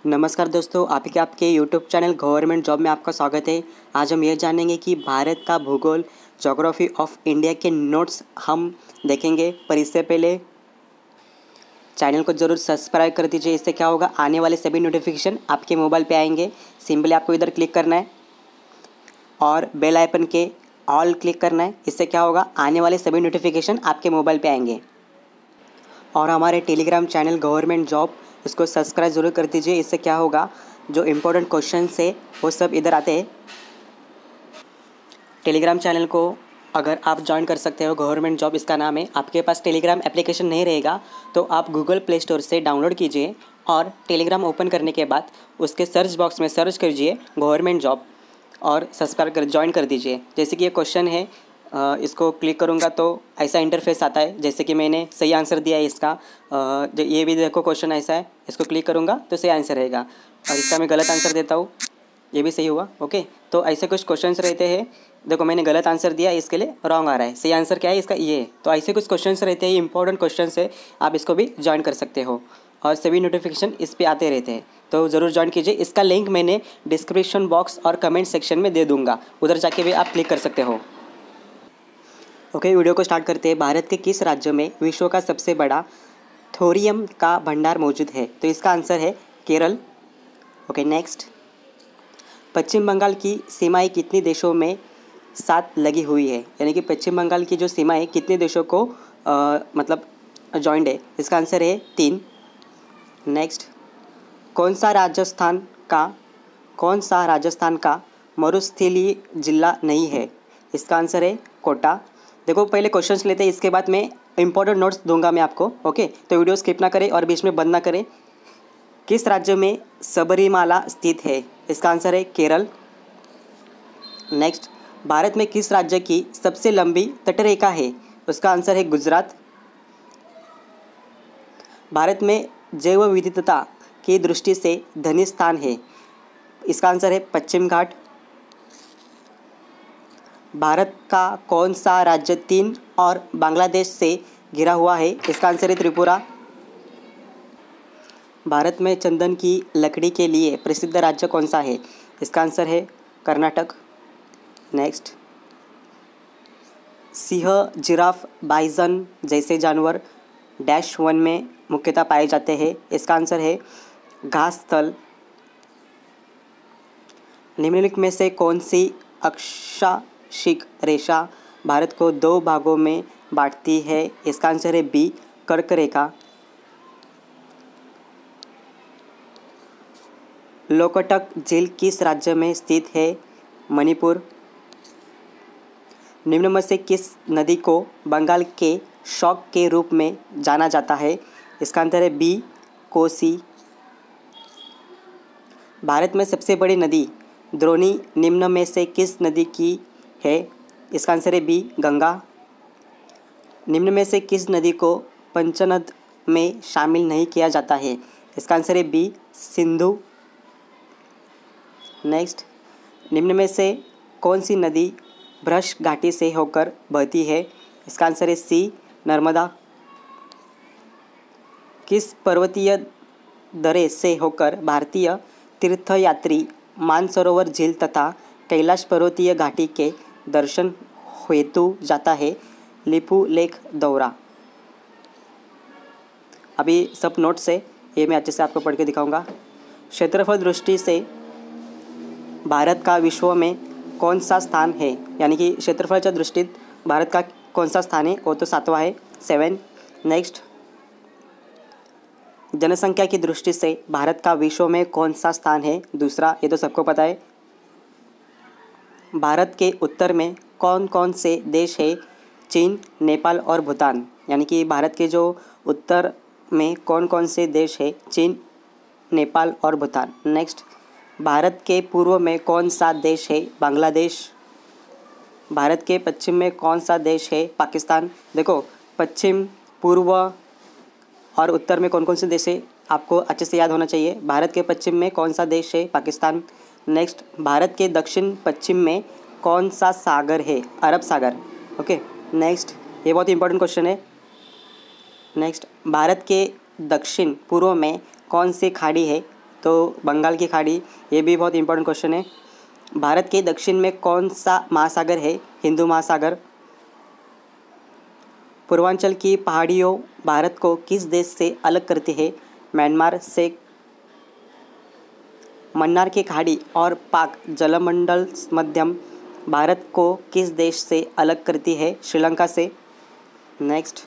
नमस्कार दोस्तों, आपके यूट्यूब चैनल गवर्नमेंट जॉब में आपका स्वागत है। आज हम ये जानेंगे कि भारत का भूगोल ज्योग्राफी ऑफ इंडिया के नोट्स हम देखेंगे। पर इससे पहले चैनल को ज़रूर सब्सक्राइब कर दीजिए। इससे क्या होगा, आने वाले सभी नोटिफिकेशन आपके मोबाइल पे आएंगे। सिंपली आपको इधर क्लिक करना है और बेल आइकन के ऑल क्लिक करना है। इससे क्या होगा, आने वाले सभी नोटिफिकेशन आपके मोबाइल पे आएंगे। और हमारे टेलीग्राम चैनल गवर्नमेंट जॉब, इसको सब्सक्राइब ज़रूर कर दीजिए। इससे क्या होगा, जो इम्पोर्टेंट क्वेश्चन है वो सब इधर आते हैं। टेलीग्राम चैनल को अगर आप ज्वाइन कर सकते हो, गवर्नमेंट जॉब इसका नाम है। आपके पास टेलीग्राम एप्लीकेशन नहीं रहेगा तो आप गूगल प्ले स्टोर से डाउनलोड कीजिए और टेलीग्राम ओपन करने के बाद उसके सर्च बॉक्स में सर्च कीजिए गवर्नमेंट जॉब और सब्सक्राइब कर ज्वाइन कर दीजिए। जैसे कि ये क्वेश्चन है, इसको क्लिक करूँगा तो ऐसा इंटरफेस आता है। जैसे कि मैंने सही आंसर दिया है इसका। ये भी देखो क्वेश्चन ऐसा है, इसको क्लिक करूँगा तो सही आंसर रहेगा। और इसका मैं गलत आंसर देता हूँ, ये भी सही हुआ। ओके, तो ऐसे कुछ क्वेश्चंस रहते हैं। देखो मैंने गलत आंसर दिया, इसके लिए रॉन्ग आ रहा है। सही आंसर क्या है इसका, ये है। तो ऐसे कुछ क्वेश्चंस रहते हैं, इंपॉर्टेंट क्वेश्चंस है। आप इसको भी ज्वाइन कर सकते हो और सभी नोटिफिकेशन इस पर आते रहते हैं, तो ज़रूर ज्वाइन कीजिए। इसका लिंक मैंने डिस्क्रिप्शन बॉक्स और कमेंट सेक्शन में दे दूँगा, उधर जाके भी आप क्लिक कर सकते हो। ओके, वीडियो को स्टार्ट करते हैं। भारत के किस राज्य में विश्व का सबसे बड़ा थोरियम का भंडार मौजूद है? तो इसका आंसर है केरल। Okay, next. पश्चिम बंगाल की सीमाएं कितने देशों में साथ लगी हुई है? यानी कि पश्चिम बंगाल की जो सीमाएं कितने देशों को मतलब जॉइंट है? इसका आंसर है 3। नेक्स्ट। कौन सा राजस्थान का मरुस्थलीय जिला नहीं है? इसका आंसर है कोटा। देखो पहले क्वेश्चंस लेते हैं, इसके बाद मैं इंपॉर्टेंट नोट्स दूंगा मैं आपको। ओके, तो वीडियो स्किप ना करें और बीच में बंद ना करें। किस राज्य में सबरीमाला स्थित है? इसका आंसर है केरल। नेक्स्ट। भारत में किस राज्य की सबसे लंबी तटरेखा है? उसका आंसर है गुजरात। भारत में जैव विविधता की दृष्टि से धनी स्थान है? इसका आंसर है पश्चिम घाट। भारत का कौन सा राज्य चीन और बांग्लादेश से घिरा हुआ है? इसका आंसर है त्रिपुरा। भारत में चंदन की लकड़ी के लिए प्रसिद्ध राज्य कौन सा है? इसका आंसर है Karnataka. Next. Singh, giraffe, bison जैसे जानवर डैश वन में मुख्यतः पाए जाते हैं? इसका आंसर है घास स्थल। निम्नलिखित में से कौन सी अक्षांशिक रेखा भारत को 2 भागों में बांटती है? इसका आंसर है बी, कर्क रेखा। लोकटक झील किस राज्य में स्थित है? मणिपुर। निम्न में से किस नदी को बंगाल के शौक के रूप में जाना जाता है? इसका आंसर है बी, कोसी। भारत में सबसे बड़ी नदी द्रोणी निम्न में से किस नदी की है? इसका आंसर है बी, गंगा। निम्न में से किस नदी को पंचनद में शामिल नहीं किया जाता है? इसका आंसर है बी, सिंधु। नेक्स्ट। निम्न में से कौन सी नदी भ्रश घाटी से होकर बहती है? इसका आंसर है सी, नर्मदा। किस पर्वतीय दरे से होकर भारतीय तीर्थयात्री मानसरोवर झील तथा कैलाश पर्वतीय घाटी के दर्शन हेतु जाता है? लिपू लेक दौरा। अभी सब नोट्स है, ये मैं अच्छे से आपको पढ़ के दिखाऊंगा। क्षेत्रफल दृष्टि से भारत का विश्व में कौन सा स्थान है? यानी कि क्षेत्रफलच्या दृष्टीत भारत का कौन सा स्थान है? वो तो 7वां है, 7। नेक्स्ट। जनसंख्या की दृष्टि से भारत का विश्व में कौन सा स्थान है? दूसरा, ये तो सबको पता है। भारत के उत्तर में कौन कौन से देश है? चीन, नेपाल और भूटान। यानी कि भारत के जो उत्तर में कौन कौन से देश है? चीन, नेपाल और भूटान। नेक्स्ट। भारत के पूर्व में कौन सा देश है? बांग्लादेश। भारत के पश्चिम में कौन सा देश है? पाकिस्तान। देखो पश्चिम, पूर्व और उत्तर में कौन कौन से देश है आपको अच्छे से याद होना चाहिए। भारत के पश्चिम में कौन सा देश है? पाकिस्तान। नेक्स्ट। भारत के दक्षिण पश्चिम में कौन सा सागर है? अरब सागर। Okay, next. ये बहुत इंपॉर्टेंट क्वेश्चन है। नेक्स्ट। भारत के दक्षिण पूर्व में कौन सी खाड़ी है? तो बंगाल की खाड़ी, ये भी बहुत इंपॉर्टेंट क्वेश्चन है। भारत के दक्षिण में कौन सा महासागर है? हिंदू महासागर। पूर्वांचल की पहाड़ियों भारत को किस देश से अलग करती है? म्यांमार से। मन्नार की खाड़ी और पाक जलमंडल मध्यम भारत को किस देश से अलग करती है? श्रीलंका से। नेक्स्ट,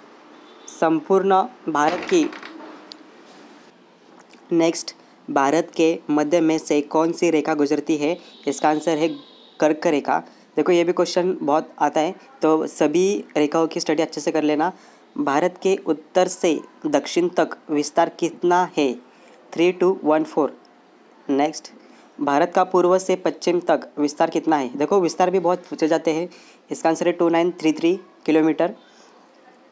संपूर्ण भारत की भारत के मध्य में से कौन सी रेखा गुजरती है? इसका आंसर है कर्क रेखा। देखो ये भी क्वेश्चन बहुत आता है, तो सभी रेखाओं की स्टडी अच्छे से कर लेना। भारत के उत्तर से दक्षिण तक विस्तार कितना है? 3214। नेक्स्ट, भारत का पूर्व से पश्चिम तक विस्तार कितना है? देखो विस्तार भी बहुत पूछे जाते हैं। इसका आंसर है 2933 किलोमीटर।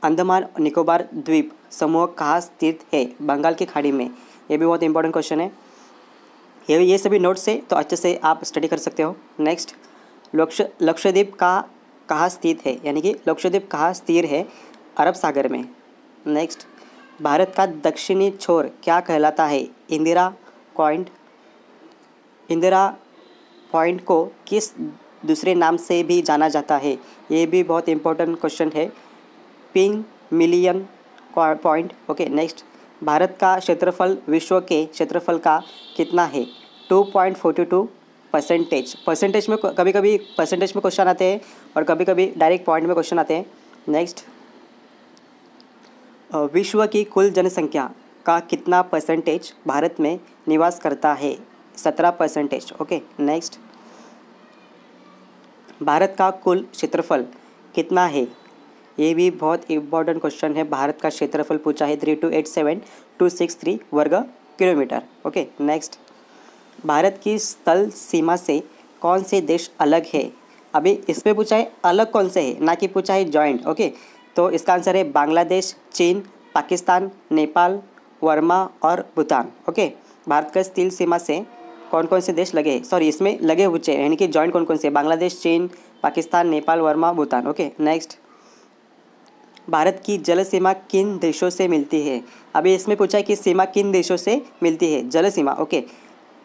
अंडमान निकोबार द्वीप समूह कहाँ स्थित है? बंगाल की खाड़ी में। ये भी बहुत इंपॉर्टेंट क्वेश्चन है। ये सभी नोट्स है, तो अच्छे से आप स्टडी कर सकते हो। नेक्स्ट, लक्षद्वीप का कहाँ स्थित है? यानी कि लक्षद्वीप कहाँ स्थिर है? अरब सागर में। नेक्स्ट, भारत का दक्षिणी छोर क्या कहलाता है? इंदिरा पॉइंट। इंदिरा पॉइंट को किस दूसरे नाम से भी जाना जाता है? ये भी बहुत इंपॉर्टेंट क्वेश्चन है। Ping million point. Okay. Next, Bharat का क्षेत्रफल विश्व के क्षेत्रफल का कितना है? 2.42%। परसेंटेज में कभी कभी परसेंटेज में क्वेश्चन आते हैं और कभी कभी डायरेक्ट पॉइंट में क्वेश्चन आते हैं। नेक्स्ट, विश्व की कुल जनसंख्या का कितना परसेंटेज भारत में निवास करता है? 17%। ओके। नेक्स्ट, भारत का कुल क्षेत्रफल कितना है? ये भी बहुत इंपॉर्टेंट क्वेश्चन है। भारत का क्षेत्रफल पूछा है 3287263 वर्ग किलोमीटर। ओके। नेक्स्ट, भारत की स्थल सीमा से कौन से देश अलग है? अभी इसमें पूछा है अलग कौन से है, ना कि पूछा है जॉइंट। ओके, तो इसका आंसर है बांग्लादेश, चीन, पाकिस्तान, नेपाल, वर्मा और भूटान। ओके, भारत का स्थल सीमा से कौन कौन से देश लगे, सॉरी इसमें लगे हुए यानी कि जॉइंट कौन कौन से? बांग्लादेश, चीन, पाकिस्तान, नेपाल, वर्मा, भूटान। ओके। नेक्स्ट, भारत की जल सीमा किन देशों से मिलती है? अभी इसमें पूछा है कि सीमा किन देशों से मिलती है, जल सीमा। ओके,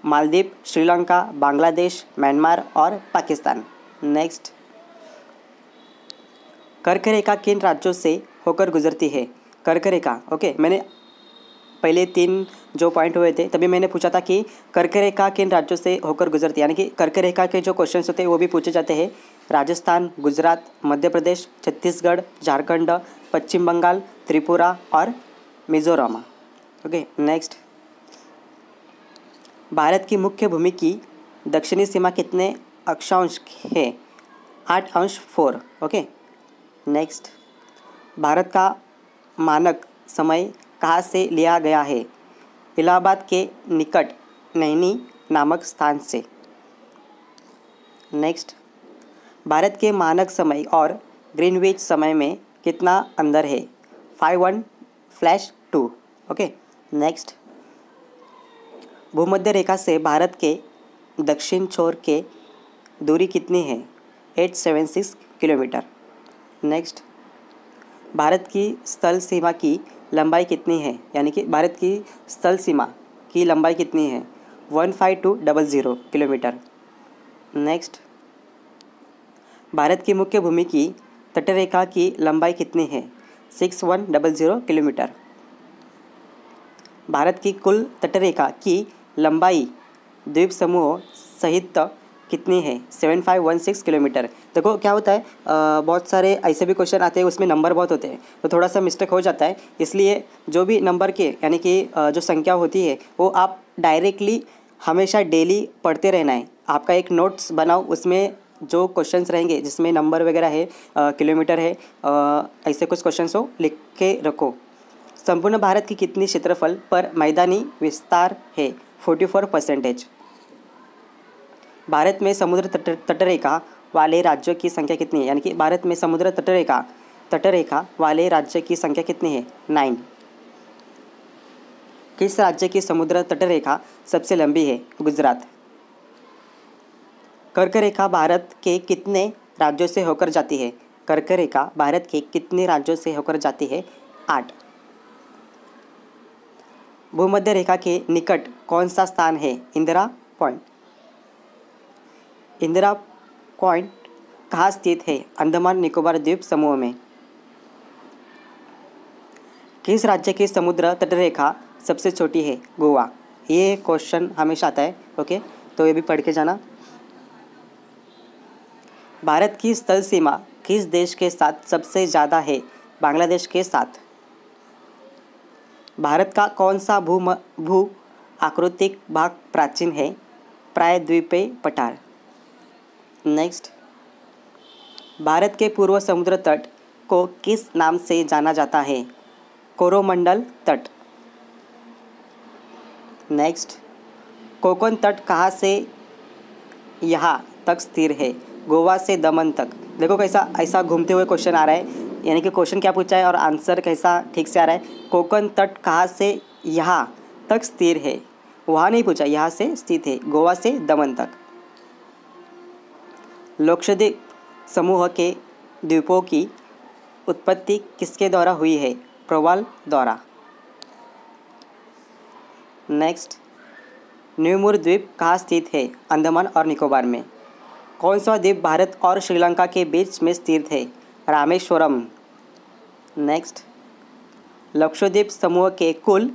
मालदीव, श्रीलंका, बांग्लादेश, म्यांमार और पाकिस्तान। नेक्स्ट, कर्क रेखा किन राज्यों से होकर गुजरती है? कर्क रेखा। ओके, मैंने पहले 3 जो पॉइंट हुए थे तभी मैंने पूछा था कि कर्क रेखा किन राज्यों से होकर गुजरती है, यानी कि कर्क रेखा के जो क्वेश्चंस होते हैं वो भी पूछे जाते हैं। राजस्थान, गुजरात, मध्य प्रदेश, छत्तीसगढ़, झारखंड, पश्चिम बंगाल, त्रिपुरा और मिजोरम। ओके। नेक्स्ट, भारत की मुख्य भूमि की दक्षिणी सीमा कितने अक्षांश है? 8°4। ओके। नेक्स्ट, भारत का मानक समय कहाँ से लिया गया है? इलाहाबाद के निकट नैनी नामक स्थान से। नेक्स्ट, भारत के मानक समय और ग्रीनविच समय में कितना अंतर है? 51/2। ओके। नेक्स्ट, भूमध्य रेखा से भारत के दक्षिण छोर के दूरी कितनी है? 876 किलोमीटर। नेक्स्ट, भारत की स्थल सीमा की लंबाई कितनी है? यानी कि भारत की स्थल सीमा की लंबाई कितनी है? 15200 किलोमीटर। नेक्स्ट, भारत की मुख्य भूमि की तटरेखा की लंबाई कितनी है? 6100 किलोमीटर। भारत की कुल तटरेखा की लंबाई द्वीप समूह सहित कितनी है? 7516 किलोमीटर। देखो क्या होता है, बहुत सारे ऐसे भी क्वेश्चन आते हैं उसमें नंबर बहुत होते हैं तो थोड़ा सा मिस्टेक हो जाता है, इसलिए जो भी नंबर के यानी कि जो संख्या होती है वो आप डायरेक्टली हमेशा डेली पढ़ते रहना है। आपका एक नोट्स बनाओ, उसमें जो क्वेश्चंस रहेंगे जिसमें नंबर वगैरह है, किलोमीटर है, ऐसे कुछ क्वेश्चंस हो लिख के रखो। संपूर्ण भारत की कितनी क्षेत्रफल पर मैदानी विस्तार है? 44%। भारत में समुद्र तटरेखा वाले राज्यों की संख्या कितनी है? यानी कि भारत में समुद्र तटरेखा वाले राज्य की संख्या कितनी है? 9। किस राज्य की समुद्र तटरेखा सबसे लंबी है? गुजरात। कर्क रेखा भारत के कितने राज्यों से होकर जाती है? कर्क रेखा भारत के कितने राज्यों से होकर जाती है? 8। भूमध्य रेखा के निकट कौन सा स्थान है इंदिरा पॉइंट? इंदिरा पॉइंट कहाँ स्थित है? अंडमान निकोबार द्वीप समूह में। किस राज्य की समुद्र तटरेखा सबसे छोटी है? गोवा। ये क्वेश्चन हमेशा आता है, ओके, तो ये भी पढ़ के जाना। भारत की स्थल सीमा किस देश के साथ सबसे ज़्यादा है? बांग्लादेश के साथ। भारत का कौन सा भू आकृतिक भाग प्राचीन है? प्रायद्वीपीय पठार। नेक्स्ट, भारत के पूर्व समुद्र तट को किस नाम से जाना जाता है? कोरोमंडल तट। नेक्स्ट, कोंकण तट कहाँ से यहाँ तक स्थिर है? गोवा से दमन तक। देखो कैसा ऐसा घूमते हुए क्वेश्चन आ रहा है, यानी कि क्वेश्चन क्या पूछा है और आंसर कैसा ठीक से आ रहा है। कोंकण तट कहाँ से यहाँ तक स्थिर है? वहाँ नहीं पूछा, यहाँ से स्थित है, गोवा से दमन तक। लक्षद्वीप समूह के द्वीपों की उत्पत्ति किसके द्वारा हुई है? प्रवाल द्वारा। नेक्स्ट, न्यूमुर द्वीप कहाँ स्थित है? अंडमान और निकोबार में। कौन सा द्वीप भारत और श्रीलंका के बीच में स्थित है? रामेश्वरम। नेक्स्ट, लक्षद्वीप समूह के कुल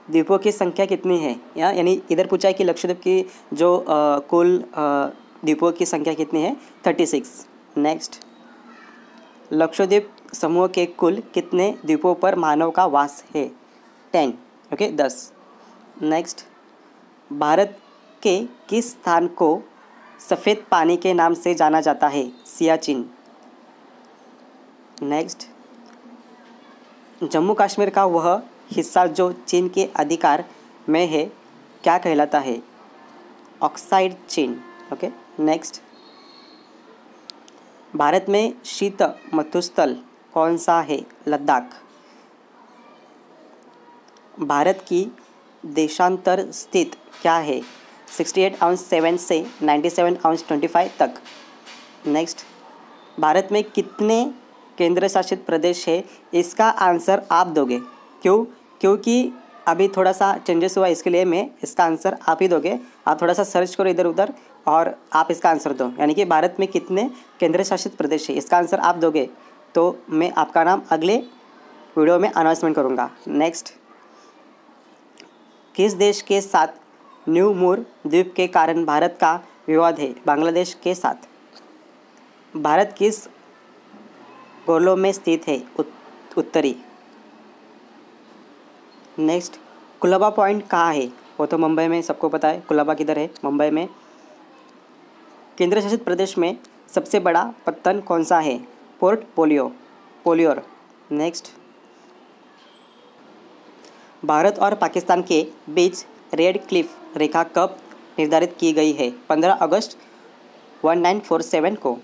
द्वीपों की संख्या कितनी है? यानी इधर पूछा है कि लक्षद्वीप की जो कुल द्वीपों की संख्या कितनी है? 36। नेक्स्ट, लक्षद्वीप समूह के कुल कितने द्वीपों पर मानव का वास है? 10, ओके, 10। नेक्स्ट, भारत के किस स्थान को सफ़ेद पानी के नाम से जाना जाता है? सियाचिन। नेक्स्ट, जम्मू कश्मीर का वह हिस्सा जो चीन के अधिकार में है क्या कहलाता है? ऑक्साइड चीन। ओके। नेक्स्ट, भारत में शीत मरुस्थल कौन सा है? लद्दाख। भारत की देशांतर स्थित क्या है? 68.7 से 97.25 तक। नेक्स्ट, भारत में कितने केंद्र शासित प्रदेश है? इसका आंसर आप दोगे। क्यों? क्योंकि अभी थोड़ा सा चेंजेस हुआ, इसके लिए मैं इसका आंसर आप ही दोगे। आप थोड़ा सा सर्च करो इधर उधर और आप इसका आंसर दो, यानी कि भारत में कितने केंद्र शासित प्रदेश है, इसका आंसर आप दोगे तो मैं आपका नाम अगले वीडियो में अनाउंसमेंट करूँगा। नेक्स्ट, किस देश के साथ न्यू मूर द्वीप के कारण भारत का विवाद है? बांग्लादेश के साथ। भारत किस गोलों में स्थित है? उत्तरी। नेक्स्ट, कुलाबा पॉइंट कहाँ है? वो तो मुंबई में सबको पता है। कुलाबा किधर है? मुंबई में। केंद्र शासित प्रदेश में सबसे बड़ा पत्तन कौन सा है? पोर्ट पोलियोर। नेक्स्ट, भारत और पाकिस्तान के बीच रेड क्लिफ रेखा कब निर्धारित की गई है? 15 अगस्त 1947 को।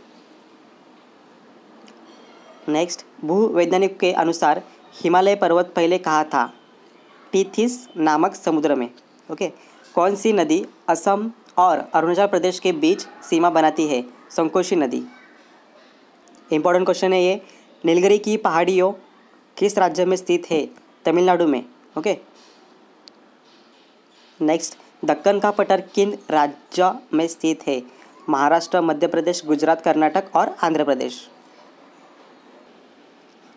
नेक्स्ट, भूवैज्ञानिक के अनुसार हिमालय पर्वत पहले कहाँ था? टीथिस नामक समुद्र में। ओके। कौन सी नदी असम और अरुणाचल प्रदेश के बीच सीमा बनाती है? संकोशी नदी। इंपॉर्टेंट क्वेश्चन है ये। नीलगिरी की पहाड़ियों किस राज्य में स्थित है? तमिलनाडु में। ओके। नेक्स्ट, दक्कन का पठार किन राज्य में स्थित है? महाराष्ट्र, मध्य प्रदेश, गुजरात, कर्नाटक और आंध्र प्रदेश।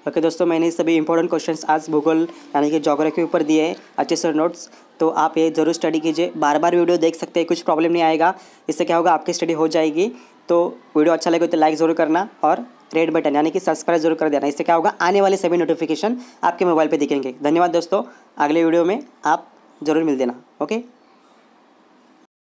ओके दोस्तों, मैंने सभी इंपॉर्टेंट क्वेश्चंस आज भूगोल यानी कि ज्योग्राफी के ऊपर दिए हैं, अच्छे से नोट्स, तो आप ये ज़रूर स्टडी कीजिए। बार बार वीडियो देख सकते हैं, कुछ प्रॉब्लम नहीं आएगा। इससे क्या होगा, आपकी स्टडी हो जाएगी। तो वीडियो अच्छा लगे तो लाइक ज़रूर करना और रेड बटन यानी कि सब्सक्राइब जरूर कर देना। इससे क्या होगा, आने वाले सभी नोटिफिकेशन आपके मोबाइल पर दिखेंगे। धन्यवाद दोस्तों, अगले वीडियो में आप ज़रूर मिल देना। ओके।